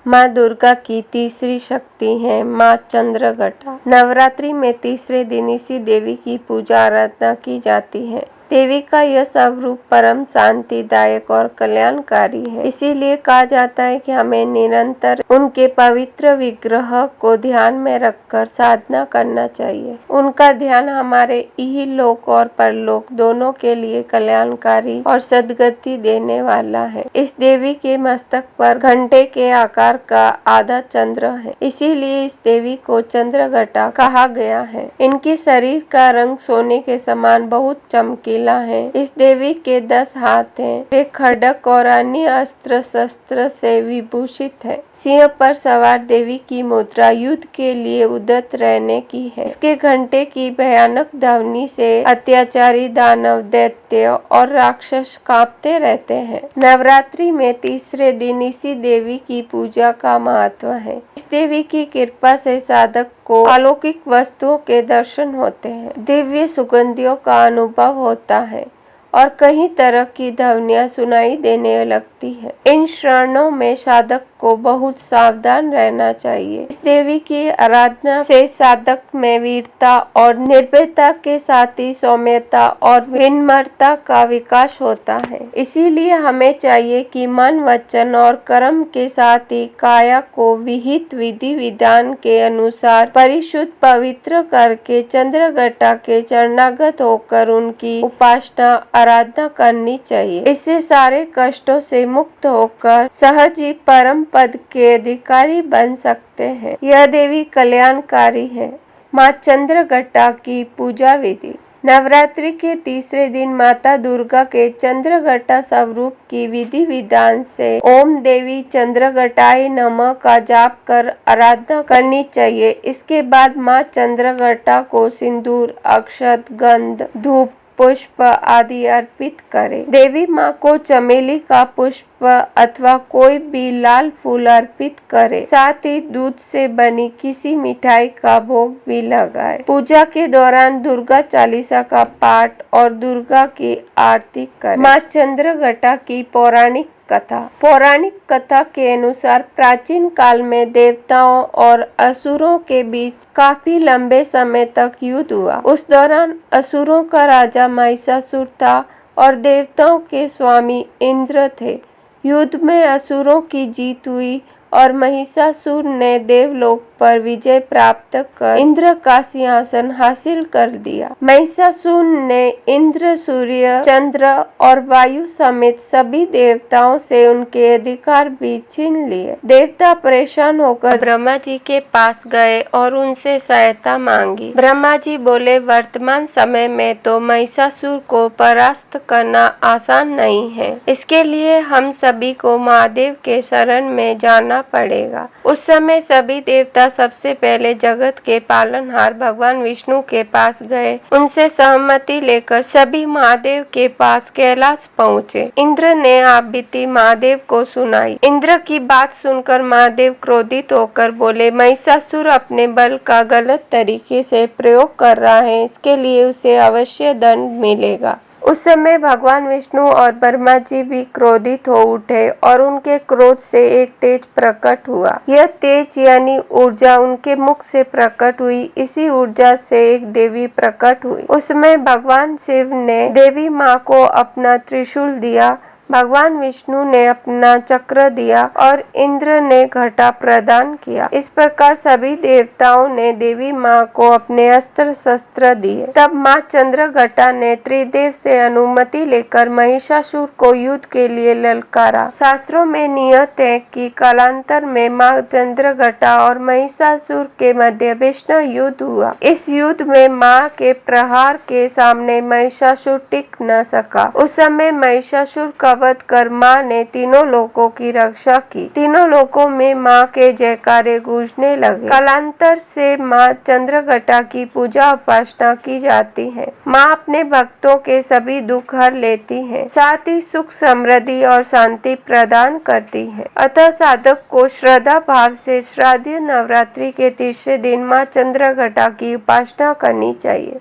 माँ दुर्गा की तीसरी शक्ति है माँ चंद्रघटा। नवरात्रि में तीसरे दिन इसी देवी की पूजा आराधना की जाती है। देवी का यह स्वरूप परम शांतिदायक और कल्याणकारी है। इसीलिए कहा जाता है कि हमें निरंतर उनके पवित्र विग्रह को ध्यान में रखकर साधना करना चाहिए। उनका ध्यान हमारे इहलोक और परलोक दोनों के लिए कल्याणकारी और सद्गति देने वाला है। इस देवी के मस्तक पर घंटे के आकार का आधा चंद्र है, इसीलिए इस देवी को चंद्रघटा कहा गया है। इनके शरीर का रंग सोने के समान बहुत चमकीला है। इस देवी के 10 हाथ हैं। वे खड्ग और अन्य अस्त्र शस्त्र से विभूषित है। सिंह पर सवार देवी की मुद्रा युद्ध के लिए उद्यत रहने की है। इसके घंटे की भयानक ध्वनि से अत्याचारी दानव, दैत्य और राक्षस कांपते रहते हैं। नवरात्रि में तीसरे दिन इसी देवी की पूजा का महत्व है। इस देवी की कृपा से साधक को अलौकिक वस्तुओं के दर्शन होते हैं, दिव्य सुगंधियों का अनुभव होता है और कई तरह की ध्वनियाँ सुनाई देने लगती है। इन क्षणों में साधक को बहुत सावधान रहना चाहिए। इस देवी की आराधना से साधक में वीरता और निर्भयता के साथ ही सौम्यता और विनम्रता का विकास होता है। इसीलिए हमें चाहिए कि मन, वचन और कर्म के साथ ही काया को विहित विधि विधान के अनुसार परिशुद्ध पवित्र करके चंद्रघटा के चरणागत होकर उनकी उपासना आराधना करनी चाहिए। इससे सारे कष्टों से मुक्त होकर सहज ही परम पद के अधिकारी बन सकते हैं। यह देवी कल्याणकारी है। माँ चंद्रघटा की पूजा विधि। नवरात्रि के तीसरे दिन माता दुर्गा के चंद्रघटा स्वरूप की विधि विधान से ओम देवी चंद्रघटाय नमः का जाप कर आराधना करनी चाहिए। इसके बाद माँ चंद्रघटा को सिंदूर, अक्षत, गंध, धूप, पुष्प आदि अर्पित करें। देवी माँ को चमेली का पुष्प अथवा कोई भी लाल फूल अर्पित करें। साथ ही दूध से बनी किसी मिठाई का भोग भी लगाएं। पूजा के दौरान दुर्गा चालीसा का पाठ और दुर्गा की आरती करें। माँ चंद्रघटा की पौराणिक कथा। पौराणिक कथा के अनुसार प्राचीन काल में देवताओं और असुरों के बीच काफी लंबे समय तक युद्ध हुआ। उस दौरान असुरों का राजा महिषासुर था और देवताओं के स्वामी इंद्र थे। युद्ध में असुरों की जीत हुई और महिषासुर ने देवलोक पर विजय प्राप्त कर इंद्र का सिंहासन हासिल कर दिया। महिषासुर ने इंद्र, सूर्य, चंद्र और वायु समेत सभी देवताओं से उनके अधिकार भी छीन लिए। देवता परेशान होकर ब्रह्मा जी के पास गए और उनसे सहायता मांगी। ब्रह्मा जी बोले, वर्तमान समय में तो महिषासुर को परास्त करना आसान नहीं है। इसके लिए हम सभी को महादेव के शरण में जाना पड़ेगा। उस समय सभी देवता सबसे पहले जगत के पालनहार भगवान विष्णु के पास गए। उनसे सहमति लेकर सभी महादेव के पास कैलाश पहुँचे। इंद्र ने आप बीती महादेव को सुनाई। इंद्र की बात सुनकर महादेव क्रोधित होकर बोले, महिषासुर अपने बल का गलत तरीके से प्रयोग कर रहा है, इसके लिए उसे अवश्य दंड मिलेगा। उस समय भगवान विष्णु और ब्रह्मा जी भी क्रोधित हो उठे और उनके क्रोध से एक तेज प्रकट हुआ। यह तेज यानी ऊर्जा उनके मुख से प्रकट हुई। इसी ऊर्जा से एक देवी प्रकट हुई। उसमें भगवान शिव ने देवी माँ को अपना त्रिशूल दिया, भगवान विष्णु ने अपना चक्र दिया और इंद्र ने घटा प्रदान किया। इस प्रकार सभी देवताओं ने देवी माँ को अपने अस्त्र शस्त्र दिए। तब माँ चंद्रघटा ने त्रिदेव से अनुमति लेकर महिषासुर को युद्ध के लिए ललकारा। शास्त्रों में नियत है कि कालांतर में माँ चंद्रघटा और महिषासुर के मध्य भीषण युद्ध हुआ। इस युद्ध में माँ के प्रहार के सामने महिषासुर टिक न सका। उस समय महिषासुर का वध कर माँ ने तीनों लोकों की रक्षा की। तीनों लोकों में माँ के जयकारे गूंजने लगे। कालांतर से माँ चंद्रघटा की पूजा उपासना की जाती है। माँ अपने भक्तों के सभी दुख हर लेती है, साथ ही सुख, समृद्धि और शांति प्रदान करती है। अतः साधक को श्रद्धा भाव से शारदीय नवरात्रि के तीसरे दिन माँ चंद्रघटा की उपासना करनी चाहिए।